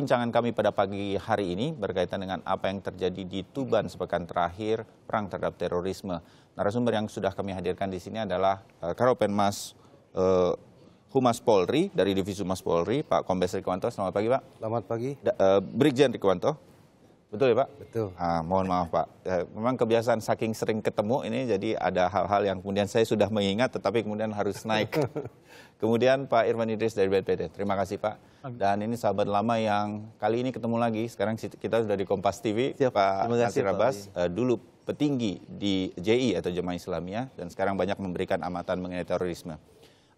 Bincangan kami pada pagi hari ini berkaitan dengan apa yang terjadi di Tuban sepekan terakhir perang terhadap terorisme. Narasumber yang sudah kami hadirkan di sini adalah Karopenmas Humas Polri dari Divisi Humas Polri, Pak Kombes Rikwanto. Selamat pagi, Pak. Selamat pagi. Brigjen Rikwanto. Betul ya, Pak? Betul. Mohon maaf, Pak. Memang kebiasaan saking sering ketemu ini, jadi ada hal-hal yang kemudian saya sudah mengingat, tetapi kemudian harus naik. Kemudian Pak Irfan Idris dari BNPT. Terima kasih, Pak. Dan ini sahabat lama yang kali ini ketemu lagi. Sekarang kita sudah di Kompas TV. Siap. Pak Nasir Pak Abbas, dulu petinggi di JI atau Jemaah Islamiyah, dan sekarang banyak memberikan amatan mengenai terorisme.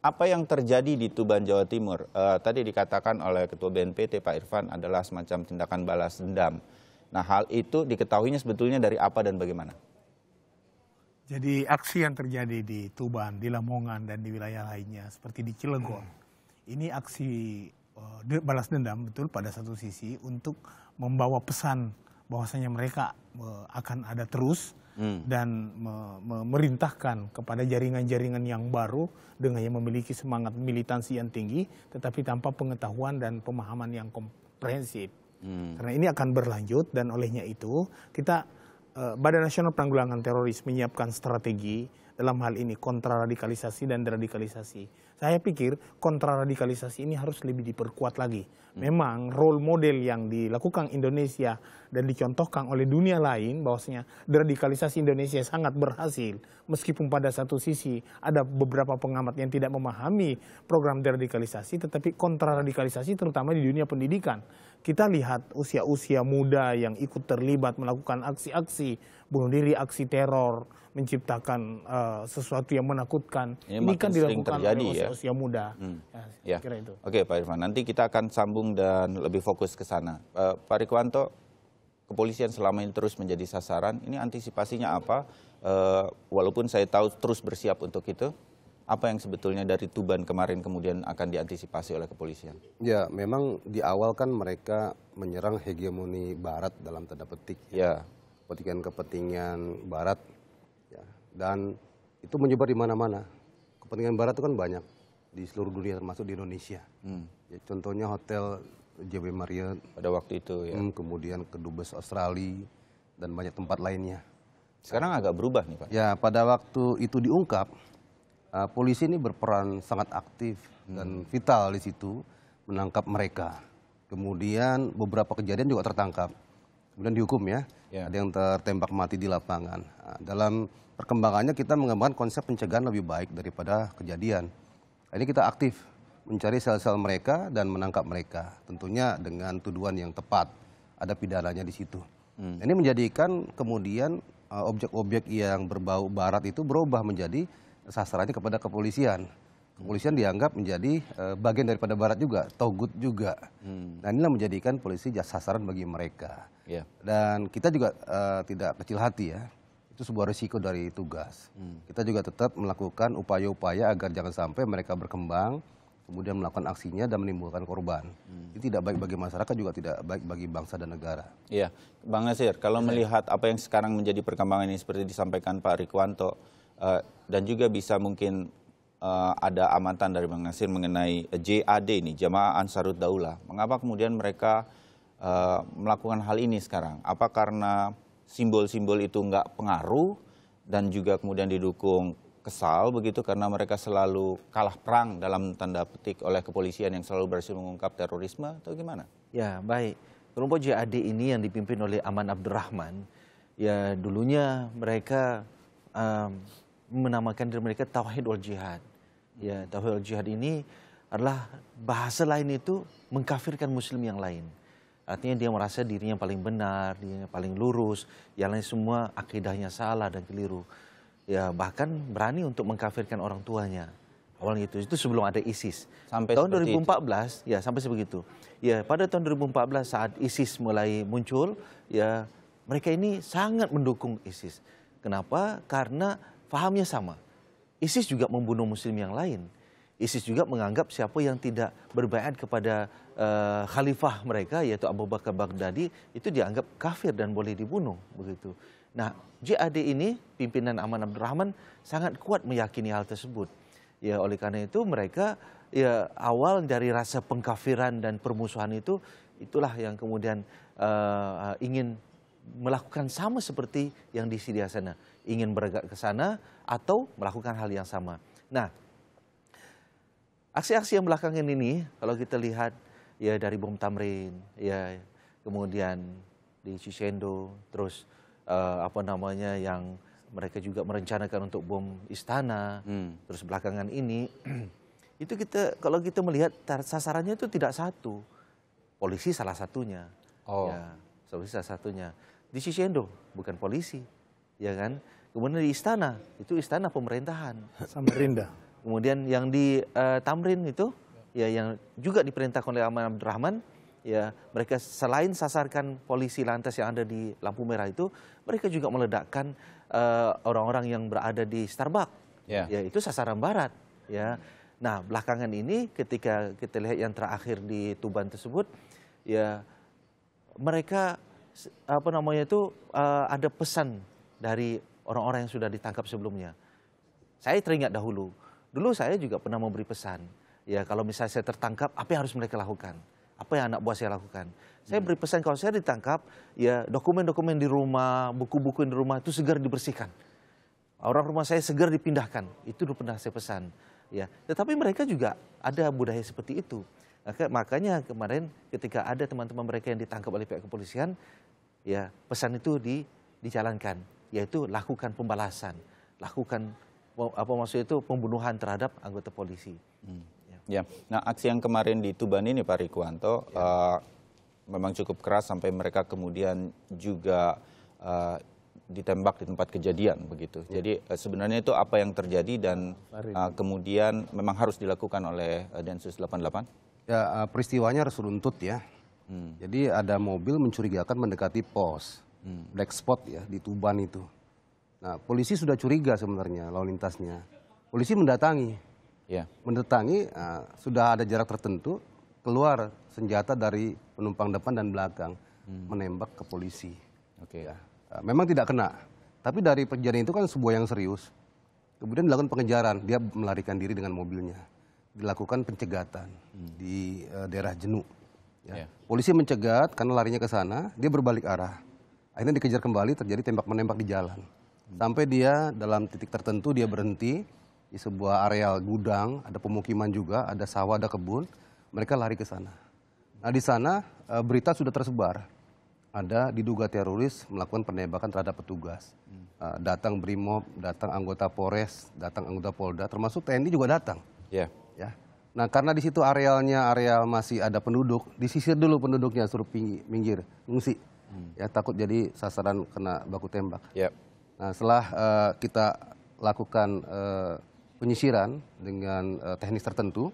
Apa yang terjadi di Tuban, Jawa Timur? Tadi dikatakan oleh Ketua BNPT, Pak Irfan, adalah semacam tindakan balas dendam. Nah, hal itu diketahuinya sebetulnya dari apa dan bagaimana? Jadi aksi yang terjadi di Tuban, di Lamongan, dan di wilayah lainnya seperti di Cilegon, ini aksi balas dendam betul pada satu sisi untuk membawa pesan bahwasanya mereka akan ada terus dan memerintahkan kepada jaringan-jaringan yang baru dengan yang memiliki semangat militansi yang tinggi, tetapi tanpa pengetahuan dan pemahaman yang komprehensif. Karena ini akan berlanjut, dan olehnya itu kita Badan Nasional Penanggulangan Teroris menyiapkan strategi dalam hal ini kontraradikalisasi dan deradikalisasi. Saya pikir kontraradikalisasi ini harus lebih diperkuat lagi. Memang role model yang dilakukan Indonesia dan dicontohkan oleh dunia lain bahwasanya deradikalisasi Indonesia sangat berhasil. Meskipun pada satu sisi ada beberapa pengamat yang tidak memahami program deradikalisasi, tetapi kontraradikalisasi terutama di dunia pendidikan. Kita lihat usia-usia muda yang ikut terlibat melakukan aksi-aksi bunuh diri, aksi teror, menciptakan sesuatu yang menakutkan. Ini kan dilakukan oleh usia muda. Ya. Kira itu. Oke, Pak Irfan, nanti kita akan sambung dan lebih fokus ke sana. Pak Rikwanto, kepolisian selama ini terus menjadi sasaran. Ini antisipasinya apa? Walaupun saya tahu terus bersiap untuk itu. Apa yang sebetulnya dari Tuban kemarin kemudian akan diantisipasi oleh kepolisian? Ya, memang di awal kan mereka menyerang hegemoni Barat dalam tanda petik. Ya. Kepentingan Barat. Ya. Dan itu menyebar di mana-mana. Kepentingan Barat itu kan banyak di seluruh dunia termasuk di Indonesia. Ya, contohnya hotel JW Marriott pada waktu itu. Ya. Kemudian Kedubes Australia dan banyak tempat lainnya. Sekarang agak berubah nih, Pak. Ya, pada waktu itu diungkap, polisi ini berperan sangat aktif dan vital di situ menangkap mereka. Kemudian beberapa kejadian juga tertangkap. Kemudian dihukum ya. Ada yang tertembak mati di lapangan. Dalam perkembangannya kita mengembangkan konsep pencegahan lebih baik daripada kejadian. Ini kita aktif mencari sel-sel mereka dan menangkap mereka. Tentunya dengan tuduhan yang tepat. Ada pidananya di situ. Ini menjadikan kemudian objek-objek yang berbau Barat itu berubah menjadi sasarannya kepada kepolisian. Kepolisian dianggap menjadi bagian daripada Barat juga, togut juga. Nah, inilah menjadikan polisi sasaran bagi mereka. Dan kita juga tidak kecil hati ya. Itu sebuah risiko dari tugas. Kita juga tetap melakukan upaya-upaya agar jangan sampai mereka berkembang, kemudian melakukan aksinya dan menimbulkan korban. Itu tidak baik bagi masyarakat, juga tidak baik bagi bangsa dan negara. Iya, Bang Nasir, kalau melihat apa yang sekarang menjadi perkembangan ini seperti disampaikan Pak Rikwanto, dan juga bisa mungkin ada amatan dari Bang Nasir mengenai JAD ini, Jamaah Ansarud Daulah. Mengapa kemudian mereka melakukan hal ini sekarang? Apa karena simbol-simbol itu nggak pengaruh dan juga kemudian didukung kesal begitu karena mereka selalu kalah perang dalam tanda petik oleh kepolisian yang selalu berhasil mengungkap terorisme atau gimana? Ya, baik. Kelompok JAD ini yang dipimpin oleh Aman Abdurrahman, ya dulunya mereka menamakan diri mereka Tauhid wal Jihad. Ya, Tauhid wal Jihad ini adalah bahasa lain itu mengkafirkan muslim yang lain. Artinya dia merasa dirinya paling benar, dirinya paling lurus, yang lain semua akidahnya salah dan keliru. Ya, bahkan berani untuk mengkafirkan orang tuanya. Awalnya itu sebelum ada ISIS. Sampai tahun 2014, ya sampai sebegitu. Ya, pada tahun 2014 saat ISIS mulai muncul, ya mereka ini sangat mendukung ISIS. Kenapa? Karena fahamnya sama. ISIS juga membunuh muslim yang lain. ISIS juga menganggap siapa yang tidak berbaiat kepada khalifah mereka, yaitu Abu Bakar Baghdadi, itu dianggap kafir dan boleh dibunuh. Begitu. Nah, JAD ini, pimpinan Aman Abdurrahman, sangat kuat meyakini hal tersebut. Ya, oleh karena itu mereka ya awal dari rasa pengkafiran dan permusuhan itu itulah yang kemudian ingin melakukan sama seperti yang di Syria sana, ingin bergerak ke sana atau melakukan hal yang sama. Nah, aksi-aksi yang belakangan ini kalau kita lihat ya dari bom Tamrin, ya kemudian di Cicendo, terus yang mereka juga merencanakan untuk bom istana, terus belakangan ini itu kalau kita melihat sasarannya itu tidak satu, polisi salah satunya, ya, polisi salah satunya. Di Cicendo bukan polisi, ya kan? Kemudian di istana itu istana pemerintahan. Samarinda. Kemudian yang di Tamrin itu, ya yang juga diperintahkan oleh Aman Abdurrahman, ya mereka selain sasarkan polisi lantas yang ada di lampu merah itu, mereka juga meledakkan orang-orang yang berada di Starbucks, ya itu sasaran barat, ya. Nah belakangan ini ketika kita lihat yang terakhir di Tuban tersebut, ya mereka ada pesan dari orang-orang yang sudah ditangkap sebelumnya. Saya teringat dulu saya juga pernah memberi pesan, ya kalau misalnya saya tertangkap, apa yang harus mereka lakukan? Apa yang anak buah saya lakukan? Saya beri pesan kalau saya ditangkap, ya dokumen-dokumen di rumah, buku-buku di rumah itu segera dibersihkan. Orang rumah saya segera dipindahkan. Itu pernah saya pesan. Ya, tetapi mereka juga ada budaya seperti itu. Makanya kemarin ketika ada teman-teman mereka yang ditangkap oleh pihak kepolisian, ya pesan itu dijalankan, yaitu lakukan pembalasan, lakukan pembunuhan terhadap anggota polisi. Ya, nah aksi yang kemarin di Tuban ini Pak Rikwanto memang cukup keras sampai mereka kemudian juga ditembak di tempat kejadian begitu. Jadi sebenarnya itu apa yang terjadi dan kemudian memang harus dilakukan oleh Densus 88? Ya, peristiwanya harus runtut ya. Jadi ada mobil mencurigakan mendekati pos black spot ya di Tuban itu. Nah, polisi sudah curiga sebenarnya lalu lintasnya. Polisi mendatangi, sudah ada jarak tertentu, keluar senjata dari penumpang depan dan belakang, menembak ke polisi. Ya. Memang tidak kena, tapi dari kejadian itu kan sebuah yang serius. Kemudian dilakukan pengejaran, dia melarikan diri dengan mobilnya. Dilakukan pencegatan di daerah Jenu. Ya. Polisi mencegat karena larinya ke sana, dia berbalik arah. Akhirnya dikejar kembali, terjadi tembak-menembak di jalan. Sampai dia dalam titik tertentu dia berhenti di sebuah areal gudang, ada pemukiman juga, ada sawah, ada kebun. Mereka lari ke sana. Nah di sana berita sudah tersebar. Ada diduga teroris melakukan penembakan terhadap petugas. Datang Brimob, datang anggota Polres, datang anggota Polda, termasuk TNI juga datang. Ya. Nah karena di situ arealnya areal masih ada penduduk, disisir dulu penduduknya, suruh minggir, ngungsi. Ya takut jadi sasaran kena baku tembak. Nah setelah kita lakukan penyisiran dengan teknis tertentu,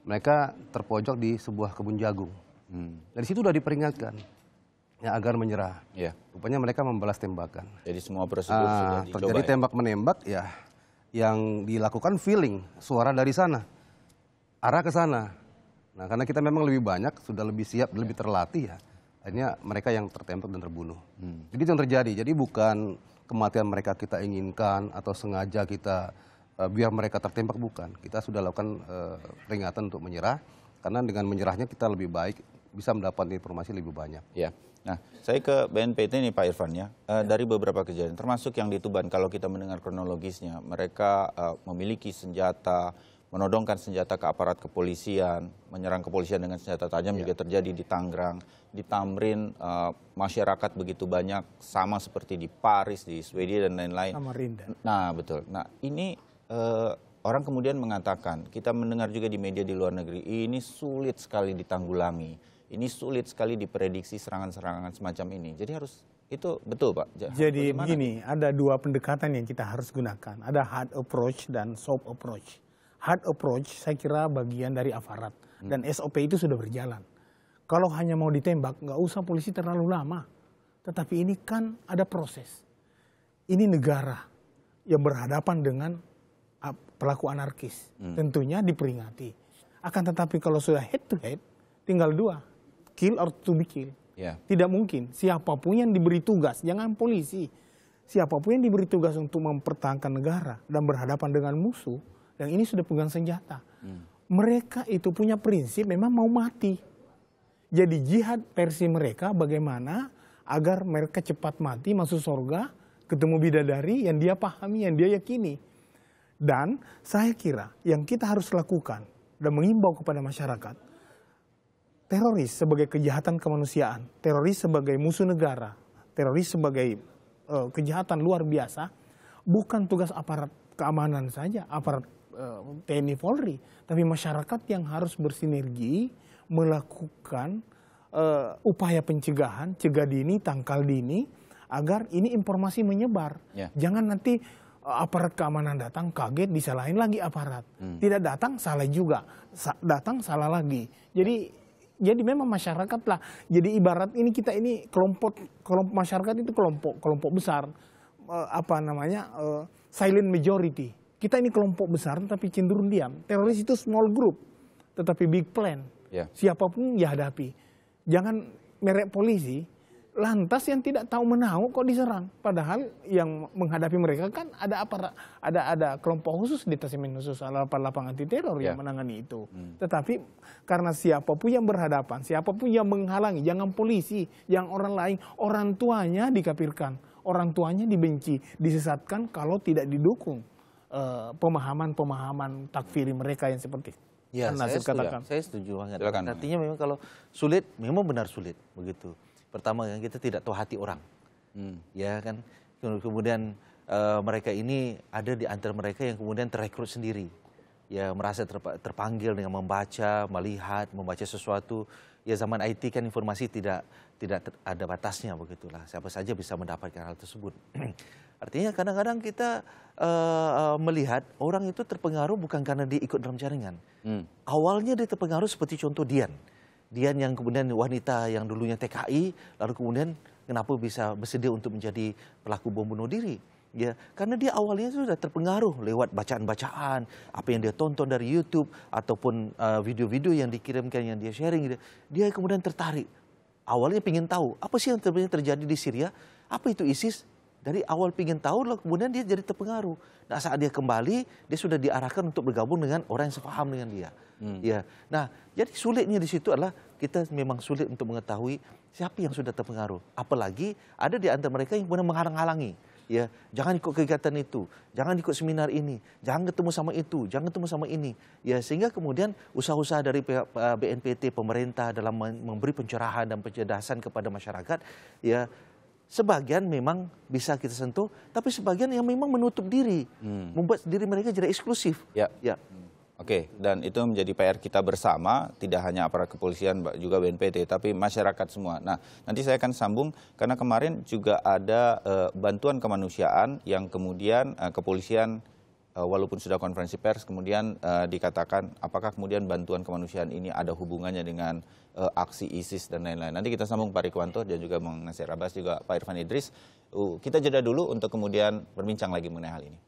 mereka terpojok di sebuah kebun jagung. Dari situ sudah diperingatkan ya agar menyerah. Rupanya mereka membalas tembakan. Jadi semua prosedur sudah dicoba. Terjadi tembak-menembak ya, yang dilakukan feeling suara dari sana, arah ke sana. Nah karena kita memang lebih banyak, sudah lebih siap, lebih terlatih ya. Akhirnya mereka yang tertembak dan terbunuh. Jadi itu yang terjadi. Jadi bukan kematian mereka kita inginkan atau sengaja kita biar mereka tertembak, bukan. Kita sudah lakukan peringatan untuk menyerah, karena dengan menyerahnya kita lebih baik, bisa mendapat informasi lebih banyak. Ya. Nah, saya ke BNPT nih Pak Irfan ya. Dari beberapa kejadian, termasuk yang di Tuban, kalau kita mendengar kronologisnya, mereka memiliki senjata, menodongkan senjata ke aparat kepolisian, menyerang kepolisian dengan senjata tajam juga terjadi di Tangerang, di Tamrin, masyarakat begitu banyak, sama seperti di Paris, di Swedia dan lain-lain. Samarinda. Nah betul. Nah ini orang kemudian mengatakan, kita mendengar juga di media di luar negeri, ini sulit sekali ditanggulangi, ini sulit sekali diprediksi serangan-serangan semacam ini. Jadi harus, itu betul Pak? Jadi begini, ada dua pendekatan yang kita harus gunakan. Ada hard approach dan soft approach. Hard approach saya kira bagian dari aparat dan SOP itu sudah berjalan. Kalau hanya mau ditembak nggak usah polisi terlalu lama. Tetapi ini kan ada proses. Ini negara yang berhadapan dengan pelaku anarkis. Tentunya diperingati. Akan tetapi kalau sudah head to head tinggal dua, kill or to be kill. Tidak mungkin siapapun yang diberi tugas, jangan polisi, siapapun yang diberi tugas untuk mempertahankan negara dan berhadapan dengan musuh, yang ini sudah pegang senjata. Mereka itu punya prinsip memang mau mati. Jadi jihad versi mereka bagaimana agar mereka cepat mati masuk surga, ketemu bidadari yang dia pahami, yang dia yakini. Dan saya kira yang kita harus lakukan dan mengimbau kepada masyarakat, teroris sebagai kejahatan kemanusiaan, teroris sebagai musuh negara, teroris sebagai kejahatan luar biasa, bukan tugas aparat keamanan saja, aparat TNI Polri, tapi masyarakat yang harus bersinergi melakukan upaya pencegahan, cegah dini, tangkal dini, agar ini informasi menyebar. Ya. Jangan nanti aparat keamanan datang kaget disalahin lagi aparat. Tidak datang salah juga, datang salah lagi. Jadi memang masyarakat lah. Jadi ibarat ini kita ini kelompok masyarakat itu kelompok besar, silent majority. Kita ini kelompok besar tapi cenderung diam. Teroris itu small group, tetapi big plan. Ya. Siapapun ya hadapi. Jangan merek polisi, lantas yang tidak tahu menahu kok diserang. Padahal yang menghadapi mereka kan ada kelompok khusus, detasemen khusus 88 anti teror yang menangani itu. Tetapi karena siapapun yang berhadapan, siapapun yang menghalangi, jangan polisi, yang orang lain, orang tuanya dikafirkan, orang tuanya dibenci, disesatkan kalau tidak didukung pemahaman takfiri mereka yang seperti Ya, saya setuju banget. Silakan. Artinya memang kalau sulit, memang benar sulit begitu. Pertama kan kita tidak tahu hati orang, ya kan. Kemudian mereka ini ada di antara mereka yang kemudian terekrut sendiri, ya merasa terpanggil dengan membaca, melihat, membaca sesuatu. Ya zaman IT kan informasi tidak ada batasnya begitulah. Siapa saja bisa mendapatkan hal tersebut. Artinya kadang-kadang kita melihat orang itu terpengaruh bukan karena dia ikut dalam jaringan. Awalnya dia terpengaruh seperti contoh Dian yang kemudian wanita yang dulunya TKI, lalu kemudian kenapa bisa bersedia untuk menjadi pelaku bom bunuh diri? Ya, karena dia awalnya sudah terpengaruh lewat bacaan-bacaan, apa yang dia tonton dari YouTube ataupun video-video yang dikirimkan, yang dia sharing, dia kemudian tertarik. Awalnya ingin tahu apa sih yang terjadi di Syria, apa itu ISIS. Dari awal ingin tahu, lalu kemudian dia jadi terpengaruh. Nah saat dia kembali, dia sudah diarahkan untuk bergabung dengan orang yang sepaham dengan dia. Ya, nah jadi sulitnya di situ adalah kita memang sulit untuk mengetahui siapa yang sudah terpengaruh. Apalagi ada di antara mereka yang benar menghalang-halangi. Ya, jangan ikut kegiatan itu, jangan ikut seminar ini, jangan ketemu sama itu, jangan ketemu sama ini. Ya, sehingga kemudian usaha-usaha dari pihak BNPT, pemerintah dalam memberi pencerahan dan pencerdasan kepada masyarakat, ya sebagian memang bisa kita sentuh, tapi sebagian yang memang menutup diri, membuat diri mereka jadi eksklusif. Ya. Oke, dan itu menjadi PR kita bersama, tidak hanya aparat kepolisian, juga BNPT, tapi masyarakat semua. Nah, nanti saya akan sambung, karena kemarin juga ada bantuan kemanusiaan yang kemudian kepolisian, walaupun sudah konferensi pers, kemudian dikatakan apakah kemudian bantuan kemanusiaan ini ada hubungannya dengan aksi ISIS dan lain-lain. Nanti kita sambung Pak Rikwanto dan juga Bang Nasir Abbas, juga Pak Irfan Idris. Kita jeda dulu untuk kemudian berbincang lagi mengenai hal ini.